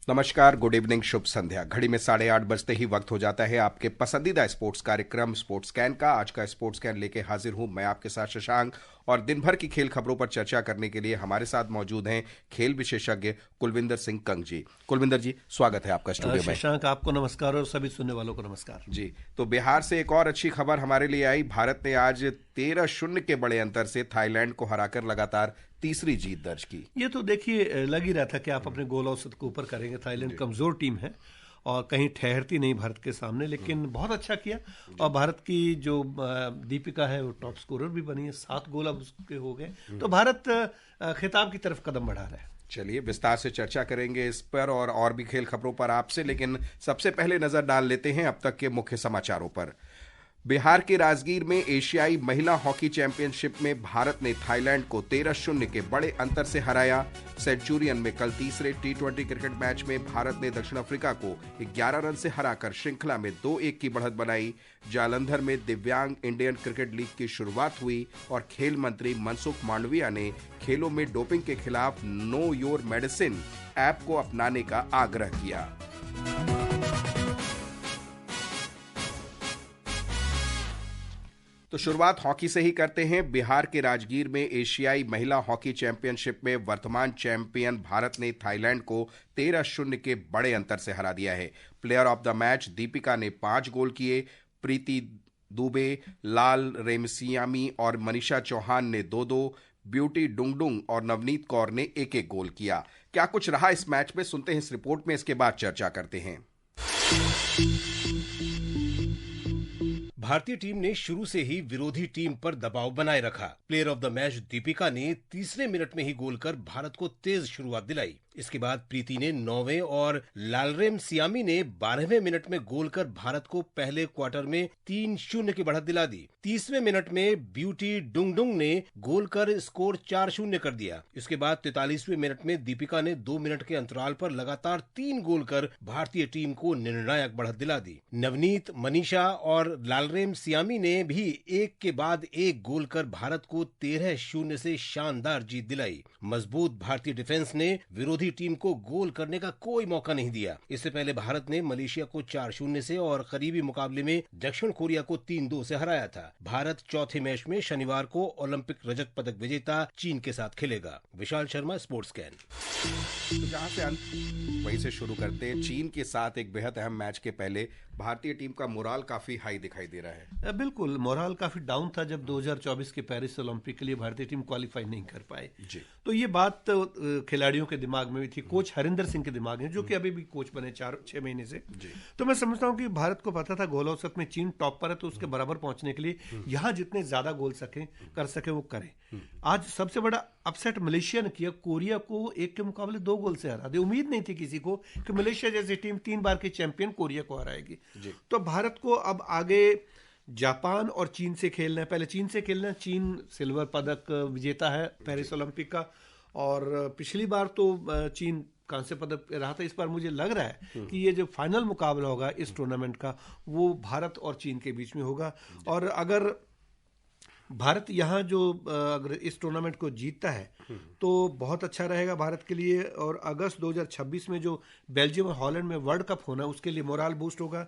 नमस्कार, good evening, शुभ संध्या। घड़ी में 8:30 बजते ही वक्त हो जाता है आपके पसंदीदा स्पोर्ट्स कार्यक्रम स्पोर्ट्स कैन का। आज का स्पोर्ट्स कैन लेके हाजिर हूं मैं आपके साथ शशांक, और दिन भर की खेल खबरों पर चर्चा करने के लिए हमारे साथ मौजूद हैं खेल विशेषज्ञ कुलविंदर सिंह कंग जी। कुलविंदर जी, स्वागत है आपका स्टूडियो में। शशांक, आपको नमस्कार और सभी सुनने वालों को नमस्कार जी। तो बिहार से एक और अच्छी खबर हमारे लिए आई। भारत ने आज 13-0 के बड़े अंतर से थाईलैंड को हराकर लगातार तीसरी जीत दर्ज की। ये तो देखिए, लग ही रहा था कि आप अपने गोल औसत को ऊपर करेंगे। थाईलैंड कमजोर टीम है और कहीं ठहरती नहीं भारत के सामने, लेकिन बहुत अच्छा किया। और भारत की जो दीपिका है वो टॉप स्कोरर भी बनी है, 7 गोल अब उसके हो गए। तो भारत खिताब की तरफ कदम बढ़ा रहा है। चलिए, विस्तार से चर्चा करेंगे इस पर और भी खेल खबरों पर आपसे, लेकिन सबसे पहले नजर डाल लेते हैं अब तक के मुख्य समाचारों पर। बिहार के राजगीर में एशियाई महिला हॉकी चैंपियनशिप में भारत ने थाईलैंड को 13-0 के बड़े अंतर से हराया। सेंचुरियन में कल तीसरे T20 क्रिकेट मैच में भारत ने दक्षिण अफ्रीका को 11 रन से हराकर श्रृंखला में 2-1 की बढ़त बनाई। जालंधर में दिव्यांग इंडियन क्रिकेट लीग की शुरुआत हुई और खेल मंत्री मनसुख मांडविया ने खेलों में डोपिंग के खिलाफ नो योर मेडिसिन ऐप को अपनाने का आग्रह किया। तो शुरुआत हॉकी से ही करते हैं। बिहार के राजगीर में एशियाई महिला हॉकी चैंपियनशिप में वर्तमान चैंपियन भारत ने थाईलैंड को 13-0 के बड़े अंतर से हरा दिया है। Player of the match Deepika ने 5 गोल किए। प्रीति दुबे, लाल रेमसियामी और मनीषा चौहान ने 2-2, ब्यूटी डुंगडुंग और नवनीत कौर ने 1-1 गोल किया। क्या कुछ रहा इस मैच में, सुनते हैं इस रिपोर्ट में, इसके बाद चर्चा करते हैं। भारतीय टीम ने शुरू से ही विरोधी टीम पर दबाव बनाए रखा। Player of the match Deepika ने तीसरे मिनट में ही गोल कर भारत को तेज शुरुआत दिलाई। इसके बाद प्रीति ने 9वें और लालरेम सियामी ने 12वें मिनट में गोल कर भारत को पहले क्वार्टर में 3-0 की बढ़त दिला दी। 30वें मिनट में ब्यूटी डुंगडुंग ने गोल कर स्कोर 4-0 कर दिया। इसके बाद 43वें मिनट में दीपिका ने 2 मिनट के अंतराल पर लगातार 3 गोल कर भारतीय टीम को निर्णायक बढ़त दिला दी। नवनीत, मनीषा और लालरेम सियामी ने भी एक के बाद एक गोल कर भारत को 13-0 से शानदार जीत दिलाई। मजबूत भारतीय डिफेंस ने विरोधी टीम को गोल करने का कोई मौका नहीं दिया। इससे पहले भारत ने मलेशिया को 4-0 से और करीबी मुकाबले में दक्षिण कोरिया को 3-2 से हराया था। भारत चौथे मैच में शनिवार को ओलंपिक रजत पदक विजेता चीन के साथ खेलेगा। Vishal Sharma, sports can. तो जहां से वहीं से शुरू करते हैं। चीन के साथ एक बेहद अहम मैच के पहले भारतीय टीम का मोराल काफी हाई दिखाई दे रहा है। बिल्कुल, मोराल काफी डाउन था जब 2024 के पेरिस ओलंपिक के लिए भारतीय टीम क्वालिफाई नहीं कर पाए जी। तो ये बात खिलाड़ियों के दिमाग में भी थी, कोच हरिंदर सिंह के दिमाग में, जो कि अभी भी कोच बने 4-6 महीने से जी। तो मैं समझता हूं कि भारत को पता था गोल औसत में चीन टॉप पर है, तो उसके बराबर पहुंचने के लिए यहां जितने ज्यादा गोल कर सके वो करें। आज सबसे बड़ा अपसेट मलेशिया ने किया, कोरिया को 1 के मुकाबले 2 गोल से हरा दिया। उम्मीद नहीं थी किसी को कि मलेशिया जैसी टीम 3 बार की चैंपियन कोरिया को हराएगी। तो भारत को अब आगे जापान और चीन से खेलना है। पहले चीन से खेलना है। चीन सिल्वर पदक विजेता है पेरिस ओलंपिक का, और पिछली बार तो चीन कांस्य पदक रहा था। इस बार मुझे लग रहा है कि ये जो फाइनल मुकाबला होगा इस टूर्नामेंट का, वो भारत और चीन के बीच में होगा। और अगर भारत यहाँ जो अगर इस टूर्नामेंट को जीतता है तो बहुत अच्छा रहेगा भारत के लिए। और अगस्त 2026 में जो बेल्जियम और हॉलैंड में वर्ल्ड कप होना है उसके लिए मोराल बूस्ट होगा।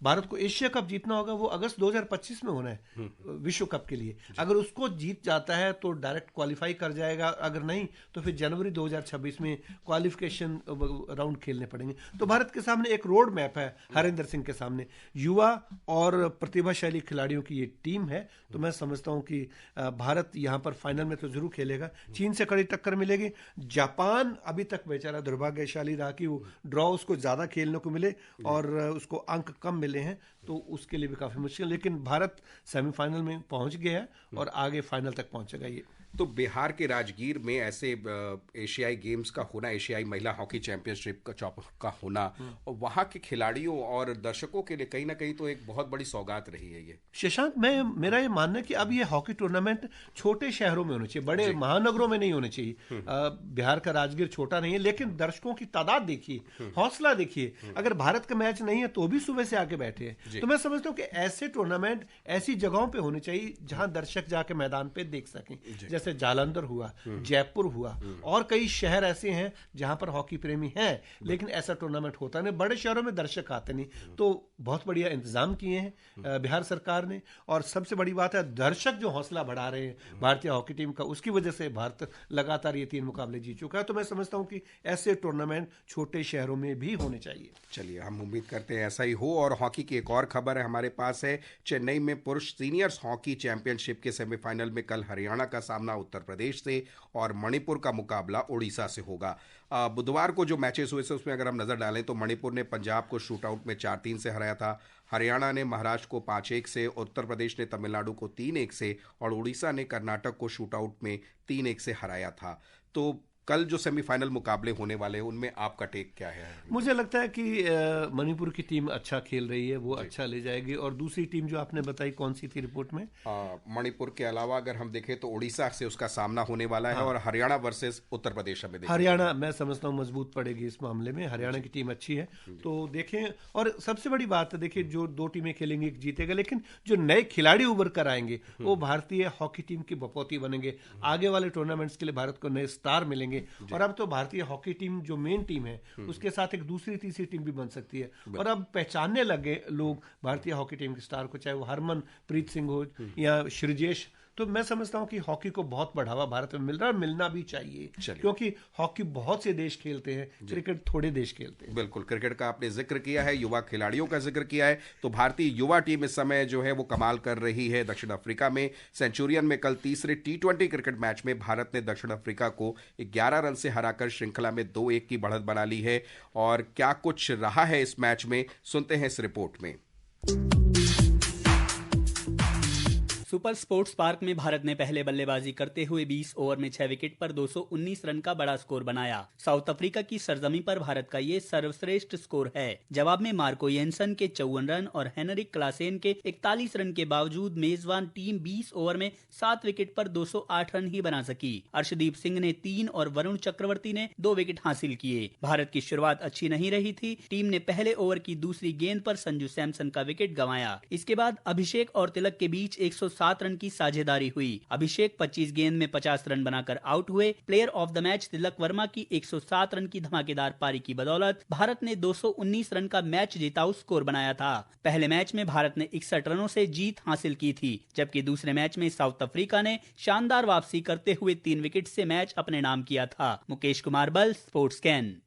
भारत को एशिया कप जीतना होगा, वो अगस्त 2025 में होना है विश्व कप के लिए। अगर उसको जीत जाता है तो डायरेक्ट क्वालिफाई कर जाएगा, अगर नहीं तो फिर जनवरी 2026 में क्वालिफिकेशन राउंड खेलने पड़ेंगे। तो भारत के सामने एक रोड मैप है हरिंदर सिंह के सामने। युवा और प्रतिभाशाली खिलाड़ियों की ये टीम है, तो मैं समझता हूं कि भारत यहां पर फाइनल में तो जरूर खेलेगा। चीन से कड़ी टक्कर मिलेगी। जापान अभी तक बेचारा दुर्भाग्यशाली रहा कि वो ड्रॉ उसको ज्यादा खेलने को मिले और उसको अंक कम मिले हैं, तो उसके लिए भी काफी मुश्किल। लेकिन भारत सेमीफाइनल में पहुंच गया है और आगे फाइनल तक पहुंचेगा। ये तो बिहार के राजगीर में ऐसे एशियाई गेम्स का होना, एशियाई महिला हॉकी चैंपियनशिप का होना, और वहां के खिलाड़ियों और दर्शकों के लिए कहीं ना कहीं तो एक बहुत बड़ी सौगात रही है ये। शशांक, मेरा ये मानना है कि अब ये हॉकी टूर्नामेंट छोटे शहरों में होने चाहिए, बड़े महानगरों में नहीं होने चाहिए। बिहार का राजगीर छोटा नहीं है, लेकिन दर्शकों की तादाद देखिए, हौसला देखिए। अगर भारत का मैच नहीं है तो भी सुबह से आके बैठे हैं। तो मैं समझता हूँ कि ऐसे टूर्नामेंट ऐसी जगहों पे होने चाहिए जहां दर्शक जाके मैदान पे देख सकें। जैसे जालंधर हुआ, जयपुर हुआ, और कई शहर ऐसे हैं जहां पर हॉकी प्रेमी हैं, लेकिन ऐसा टूर्नामेंट होता नहीं। बड़े शहरों में दर्शक आते नहीं, तो बहुत बढ़िया इंतजाम किए हैं बिहार सरकार ने। और सबसे बड़ी बात है, दर्शक जो हौसला बढ़ा रहे हैं भारतीय हॉकी टीम का, उसकी वजह से भारत लगातार ये 3 मुकाबले जीत चुका है। तो मैं समझता हूं कि ऐसे टूर्नामेंट छोटे शहरों में भी होने चाहिए। चलिए, हम उम्मीद करते हैं ऐसा ही हो। और हॉकी की एक और खबर है हमारे पास है। चेन्नई में पुरुष सीनियर्स हॉकी चैंपियनशिप के सेमीफाइनल में कल हरियाणा का सामना उत्तर प्रदेश से और मणिपुर का मुकाबला उड़ीसा से होगा। बुधवार को जो मैचेस हुए थे उसमें अगर हम नजर डालें तो मणिपुर ने पंजाब को शूटआउट में 4-3 से हराया था, हरियाणा ने महाराष्ट्र को 5-1 से, उत्तर प्रदेश ने तमिलनाडु को 3-1 से और उड़ीसा ने कर्नाटक को शूटआउट में 3-1 से हराया था। तो कल जो सेमीफाइनल मुकाबले होने वाले हैं उनमें आपका टेक क्या है? मुझे लगता है कि मणिपुर की टीम अच्छा खेल रही है, वो अच्छा ले जाएगी। और दूसरी टीम जो आपने बताई कौन सी थी रिपोर्ट में? मणिपुर के अलावा अगर हम देखें तो उड़ीसा से उसका सामना होने वाला है। और हरियाणा वर्सेस उत्तर प्रदेश में हरियाणा मैं समझता हूँ मजबूत पड़ेगी इस मामले में। हरियाणा की टीम अच्छी है, तो देखें। और सबसे बड़ी बात है, देखिए जो 2 टीमें खेलेंगी एक जीतेगा, लेकिन जो नए खिलाड़ी उभर कर आएंगे वो भारतीय हॉकी टीम की बपौती बनेंगे। आगे वाले टूर्नामेंट्स के लिए भारत को नए स्टार मिलेंगे। और अब तो भारतीय हॉकी टीम जो मेन टीम है उसके साथ एक दूसरी तीसरी टीम भी बन सकती है। और अब पहचानने लगे लोग भारतीय हॉकी टीम के स्टार को, चाहे वो हरमनप्रीत सिंह हो या श्रीजेश। तो मैं समझता हूं कि हॉकी को बहुत बढ़ावा भारत में मिल रहा है, मिलना भी चाहिए, क्योंकि हॉकी बहुत से देश खेलते हैं, क्रिकेट थोड़े देश खेलते हैं। बिल्कुल, क्रिकेट का आपने जिक्र किया है, युवा खिलाड़ियों का जिक्र किया है, तो भारतीय युवा टीम इस समय जो है वो कमाल कर रही है। दक्षिण अफ्रीका में सेंचुरियन में कल तीसरे T20 क्रिकेट मैच में भारत ने दक्षिण अफ्रीका को 11 रन से हराकर श्रृंखला में 2-1 की बढ़त बना ली है। और क्या कुछ रहा है इस मैच में, सुनते हैं इस रिपोर्ट में। सुपर स्पोर्ट्स पार्क में भारत ने पहले बल्लेबाजी करते हुए 20 ओवर में 6 विकेट पर 219 रन का बड़ा स्कोर बनाया। साउथ अफ्रीका की सरजमी पर भारत का ये सर्वश्रेष्ठ स्कोर है। जवाब में मार्को येंसन के 54 रन और हेनरिक क्लासेन के 41 रन के बावजूद मेजबान टीम 20 ओवर में 7 विकेट पर 208 रन ही बना सकी। अर्शदीप सिंह ने 3 और वरुण चक्रवर्ती ने 2 विकेट हासिल किए। भारत की शुरुआत अच्छी नहीं रही थी। टीम ने पहले ओवर की दूसरी गेंद पर संजू सैमसन का विकेट गंवाया। इसके बाद अभिषेक और तिलक के बीच 107 रन की साझेदारी हुई। अभिषेक 25 गेंद में 50 रन बनाकर आउट हुए। Player of the match Tilak Varma की 107 रन की धमाकेदार पारी की बदौलत भारत ने 219 रन का मैच जीताऊ स्कोर बनाया था। पहले मैच में भारत ने 61 रनों से जीत हासिल की थी, जबकि दूसरे मैच में साउथ अफ्रीका ने शानदार वापसी करते हुए 3 विकेट से मैच अपने नाम किया था। मुकेश कुमार बल, स्पोर्ट्स कैन।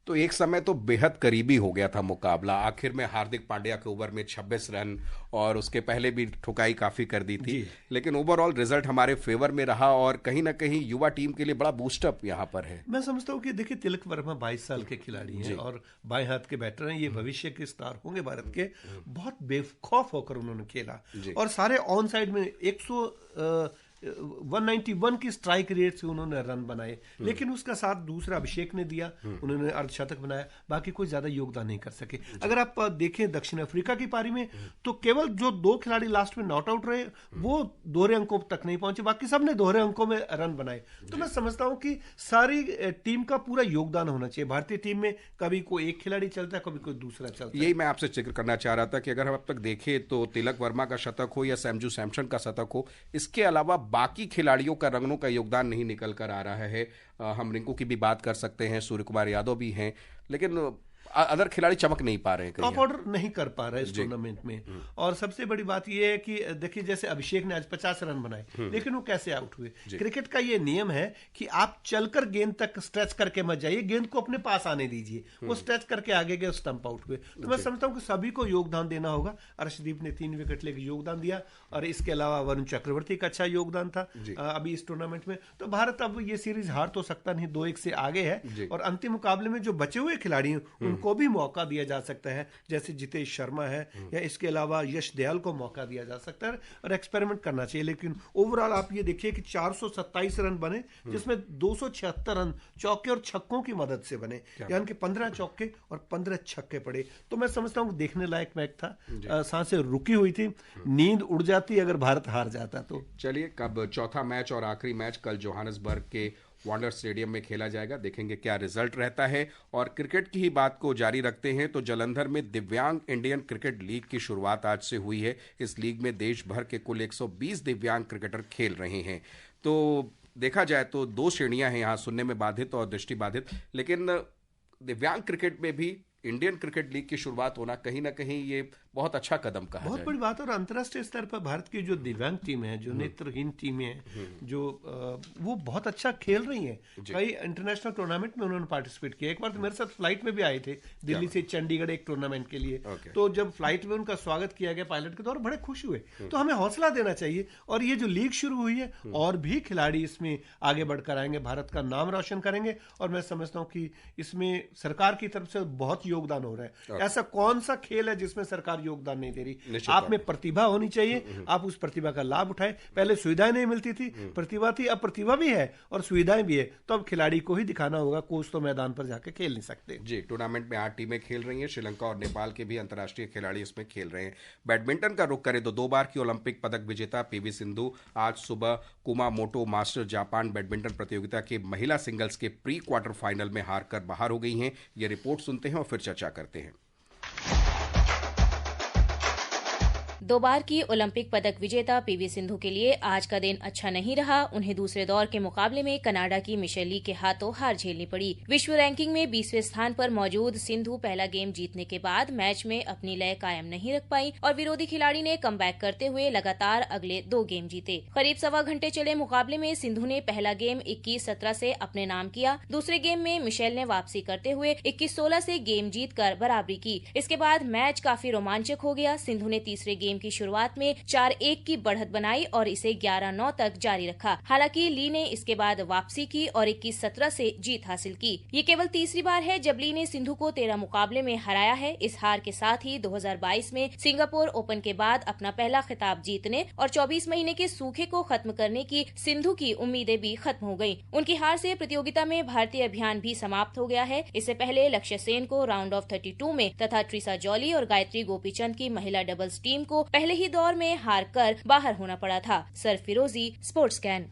तो एक समय तो बेहद करीबी हो गया था मुकाबला। आखिर में हार्दिक पांड्या के ओवर में 26 रन और उसके पहले भी ठुकाई काफी कर दी थी, लेकिन ओवरऑल रिजल्ट हमारे फेवर में रहा और कहीं ना कहीं युवा टीम के लिए बड़ा बूस्टअप यहाँ पर है। मैं समझता हूँ कि देखिए तिलक वर्मा 22 साल के खिलाड़ी हैं और बाएं हाथ के बैटर हैं। ये भविष्य के स्टार होंगे भारत के। बहुत बेखौफ होकर उन्होंने खेला और सारे ऑन साइड में 191 की स्ट्राइक रेट से उन्होंने रन बनाए, लेकिन उसका साथ दूसरा अभिषेक ने दिया, उन्होंने अर्धशतक बनाया, बाकी कोई ज्यादा योगदान नहीं कर सके। अगर आप देखें दक्षिण अफ्रीका की पारी में तो केवल जो 2 खिलाड़ी लास्ट में नॉट आउट रहे वो दोहरे अंकों तक नहीं पहुंचे, बाकी सबने दोहरे अंकों में रन बनाए। तो मैं समझता हूं कि सारी टीम का पूरा योगदान होना चाहिए। भारतीय टीम में कभी कोई एक खिलाड़ी चलता है, कभी कोई दूसरा चलता है। यही मैं आपसे जिक्र करना चाह रहा था कि अगर हम अब तक देखें तो तिलक वर्मा का शतक हो या संजू सैमसन का शतक हो, इसके अलावा बाकी खिलाड़ियों का रंगनों का योगदान नहीं निकल कर आ रहा है। हम रिंकू की भी बात कर सकते हैं, सूर्य कुमार यादव भी हैं, लेकिन अदर खिलाड़ी चमक नहीं पा रहे हैं, टॉप ऑर्डर नहीं कर पा रहे इस टूर्नामेंट में। और सबसे बड़ी बात यह है कि देखिए जैसे अभिषेक ने आज 50 रन बनाए, लेकिन वो कैसे आउट हुए? क्रिकेट का ये नियम है कि आप चलकर गेंद तक स्ट्रेच करके मत जाइए, गेंद को अपने पास आने दीजिए। वो स्ट्रेच करके आगे गए, स्टंप आउट हुए। तो मैं समझता हूं कि सभी को योगदान देना होगा। अर्शदीप ने 3 विकेट लेकर योगदान दिया और इसके अलावा वरुण चक्रवर्ती का अच्छा योगदान था अभी इस टूर्नामेंट में। तो भारत अब ये सीरीज हार तो सकता नहीं, 2-1 से आगे है और अंतिम मुकाबले में जो बचे हुए खिलाड़ी हैं उनको भी मौका दिया जा सकता है, जैसे जितेश शर्मा है या इसके अलावा यश दयाल को मौका दिया जा सकता है और एक्सपेरिमेंट करना चाहिए। लेकिन ओवरऑल आप ये देखिए कि 427 रन बने, जिसमें 276 रन चौके और छक्कों की मदद से बने, यानी कि 15 चौके और 15 छक्के पड़े। तो मैं समझता हूँ देखने लायक मैच था। सांसें रुकी हुई थी, नींद उड़ जाती अगर भारत हार जाता तो। चलिए, कब चौथा मैच और आखिरी मैच कल जोहानिसबर्ग के वांडर स्टेडियम में खेला जाएगा। देखेंगे क्या रिजल्ट रहता है। और क्रिकेट की ही बात को जारी रखते हैं तो जालंधर में दिव्यांग इंडियन क्रिकेट लीग की शुरुआत आज से हुई है। इस लीग में देश भर के कुल 120 दिव्यांग क्रिकेटर खेल रहे हैं। तो देखा जाए तो 2 श्रेणियां हैं यहाँ, सुनने में बाधित और दृष्टिबाधित, लेकिन दिव्यांग क्रिकेट में भी इंडियन क्रिकेट लीग की शुरुआत होना कहीं ना कहीं ये बहुत अच्छा कदम कहा बहुत जाए। बड़ी बात है। और अंतर्राष्ट्रीय स्तर पर भारत की जो दिव्यांग टीम है, जो नेत्रहीन टीमें हैं, जो वो बहुत अच्छा खेल रही हैं। कई इंटरनेशनल टूर्नामेंट में उन्होंने पार्टिसिपेट किया। एक बार तो मेरे साथ फ्लाइट में भी आए थे दिल्ली से चंडीगढ़ एक टूर्नामेंट के लिए। तो जब फ्लाइट में उनका स्वागत किया गया पायलट के द्वारा, बड़े खुश हुए। तो हमें हौसला देना चाहिए। और ये जो लीग शुरू हुई है, और भी खिलाड़ी इसमें आगे बढ़कर आएंगे, भारत का नाम रोशन करेंगे। और मैं समझता हूँ कि इसमें सरकार की तरफ से बहुत योगदान हो रहा है। ऐसा कौन सा खेल है जिसमें सरकार योगदान नहीं दे रही? आप में प्रतिभा होनी चाहिए, आप उस प्रतिभा का लाभ उठाएं। पहले सुविधाएं नहीं मिलती थी, प्रतिभा थी, अब प्रतिभा भी है और सुविधाएं भी है। तो अब खिलाड़ी को ही दिखाना होगा, कोच तो मैदान पर जाकर खेल नहीं सकते। जी, टूर्नामेंट में 8 टीमें खेल रही हैं। श्रीलंका और नेपाल के भी अंतर्राष्ट्रीय खिलाड़ी इसमें खेल रहे हैं। बैडमिंटन का रुख करें तो 2 बार की ओलंपिक पदक विजेता पीवी सिंधु आज सुबह कुमामोटो मास्टर जापान बैडमिंटन प्रतियोगिता के महिला सिंगल्स के प्री क्वार्टर फाइनल में हारकर बाहर हो गई हैं। ये रिपोर्ट सुनते हैं और फिर चर्चा करते हैं। 2 बार की ओलंपिक पदक विजेता पीवी सिंधु के लिए आज का दिन अच्छा नहीं रहा। उन्हें दूसरे दौर के मुकाबले में कनाडा की मिशेल ली के हाथों हार झेलनी पड़ी। विश्व रैंकिंग में 20वें स्थान पर मौजूद सिंधु पहला गेम जीतने के बाद मैच में अपनी लय कायम नहीं रख पाई और विरोधी खिलाड़ी ने कमबैक करते हुए लगातार अगले 2 गेम जीते। करीब 1.25 घंटे चले मुकाबले में सिंधु ने पहला गेम 21-17 से अपने नाम किया। दूसरे गेम में मिशेल ने वापसी करते हुए 21-16 से गेम जीतकर बराबरी की। इसके बाद मैच काफी रोमांचक हो गया। सिंधु ने तीसरे गेम की शुरुआत में 4-1 की बढ़त बनाई और इसे 11-9 तक जारी रखा। हालांकि ली ने इसके बाद वापसी की और 21-17 से जीत हासिल की। ये केवल तीसरी बार है जब ली ने सिंधु को 13 मुकाबले में हराया है। इस हार के साथ ही 2022 में सिंगापुर ओपन के बाद अपना पहला खिताब जीतने और 24 महीने के सूखे को खत्म करने की सिंधु की उम्मीदें भी खत्म हो गयी। उनकी हार से प्रतियोगिता में भारतीय अभियान भी समाप्त हो गया है। इससे पहले लक्ष्य सेन को राउंड ऑफ 32 में तथा ट्रिसा जॉली और गायत्री गोपीचंद की महिला डबल्स टीम को पहले ही दौर में हार कर बाहर होना पड़ा था। सरफिरोजी, स्पोर्ट्स कैन।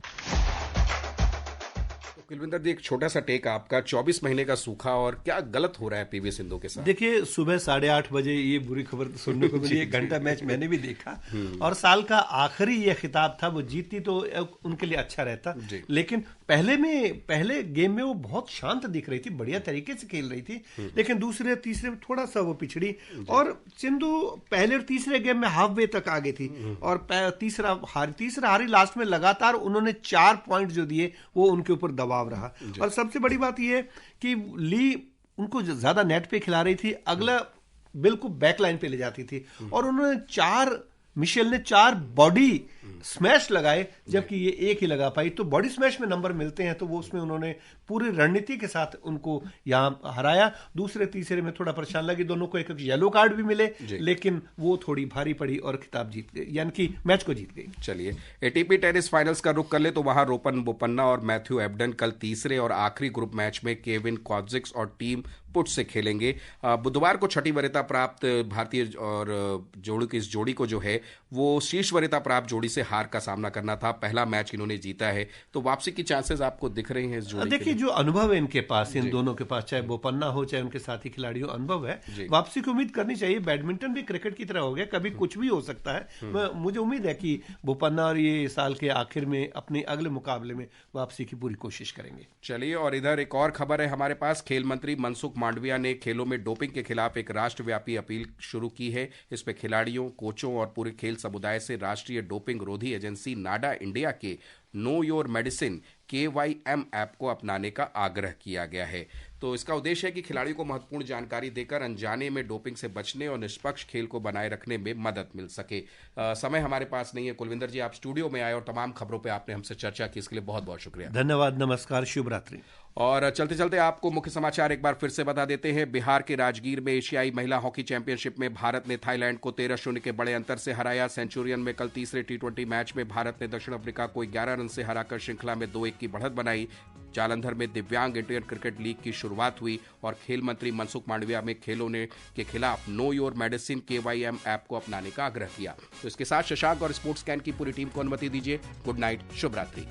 कुलविंदर जी, एक छोटा सा टेक आपका, 24 महीने का सूखा और क्या गलत हो रहा है पीवी सिंधु के साथ? देखिए, सुबह 8:30 बजे ये बुरी खबर तो सुनने को मिली। 1 घंटा मैच मैंने भी देखा और साल का आखिरी ये खिताब था। वो जीतती तो उनके लिए अच्छा रहता, लेकिन पहले गेम में वो बहुत शांत दिख रही थी, बढ़िया तरीके से खेल रही थी। लेकिन दूसरे तीसरे में थोड़ा सा वो पिछड़ी और सिंधु पहले और तीसरे गेम में हाफ वे तक आ गई थी और तीसरा हारी। लास्ट में लगातार उन्होंने 4 पॉइंट जो दिए वो उनके ऊपर दबाव रहा। और सबसे बड़ी बात यह कि ली उनको ज्यादा नेट पे खिला रही थी, अगला बिल्कुल बैकलाइन पे ले जाती थी और उन्होंने मिशेल ने 4 बॉडी स्मैश लगाए, जबकि ये एक ही लगा पाई। तो बॉडी स्मैश में नंबर मिलते हैं, तो वो उसमें उन्होंने पूरी रणनीति के साथ उनको यहाँ हराया। दूसरे तीसरे में थोड़ा परेशान लगी, दोनों को एक येलो कार्ड भी मिले, लेकिन वो थोड़ी भारी पड़ी और खिताब जीत गई, यानी कि मैच को जीत गई। चलिए, एटीपी टेनिस फाइनल्स का रुख कर ले तो वहां रोपन बोपन्ना और मैथ्यू एबडन कल तीसरे और आखिरी ग्रुप मैच में केविन कॉजिक्स और टीम पुट से खेलेंगे। बुधवार को छठी वरीयता प्राप्त भारतीय और जोड़ी की इस जोड़ी को जो है वो शीर्ष वरीयता प्राप्त जोड़ी से हार का सामना करना था। पहला मैच इन्होंने जीता है, तो वापसी की चांसेस आपको दिख रहे हैं इस जोड़ी? देखिए, जो अनुभव है इनके पास, इन दोनों के पास, चाहे बोपन्ना हो चाहे उनके साथी खिलाड़ियों, अनुभव है, वापसी की उम्मीद करनी चाहिए। बैडमिंटन भी क्रिकेट की तरह हो गया, कभी कुछ भी हो सकता है। मुझे उम्मीद है कि बोपन्ना और ये साल के आखिर में अपने अगले मुकाबले में वापसी की पूरी कोशिश करेंगे। चलिए, और इधर एक और खबर है हमारे पास। खेल मंत्री मनसुख मांडविया ने खेलों में डोपिंग के खिलाफ एक राष्ट्रव्यापी अपील शुरू की है। इस पर खिलाड़ियों, कोचों और पूरे खेल समुदाय से राष्ट्रीय डोपिंग रोधी एजेंसी नाडा इंडिया के know your medicine KYM app को अपनाने का आग्रह किया गया है। तो इसका उद्देश्य है कि खिलाड़ियों को महत्वपूर्ण जानकारी देकर अनजाने में डोपिंग से बचने और निष्पक्ष खेल को बनाए रखने में मदद मिल सके। समय हमारे पास नहीं है। कुलविंदर जी, आप स्टूडियो में आए और तमाम खबरों पे आपने हमसे चर्चा की, इसके लिए बहुत बहुत शुक्रिया। धन्यवाद, नमस्कार, शुभ रात्रि। और चलते चलते आपको मुख्य समाचार एक बार फिर से बता देते हैं। बिहार के राजगीर में एशियाई महिला हॉकी चैंपियनशिप में भारत ने थाईलैंड को 13-0 के बड़े अंतर से हराया। सेंचुरियन में कल तीसरे T20 मैच में भारत ने दक्षिण अफ्रीका को 11 रन से हराकर श्रृंखला में 2-1 की बढ़त बनाई। जालंधर में दिव्यांग इंडियन क्रिकेट लीग की शुरुआत हुई और खेल मंत्री मनसुख मांडविया में खेलों ने के खिलाफ know your medicine KYM app को अपनाने का आग्रह किया। तो इसके साथ शशांक और स्पोर्ट्स कैन की पूरी टीम को अनुमति दीजिए। गुड नाइट, शुभ रात्रि।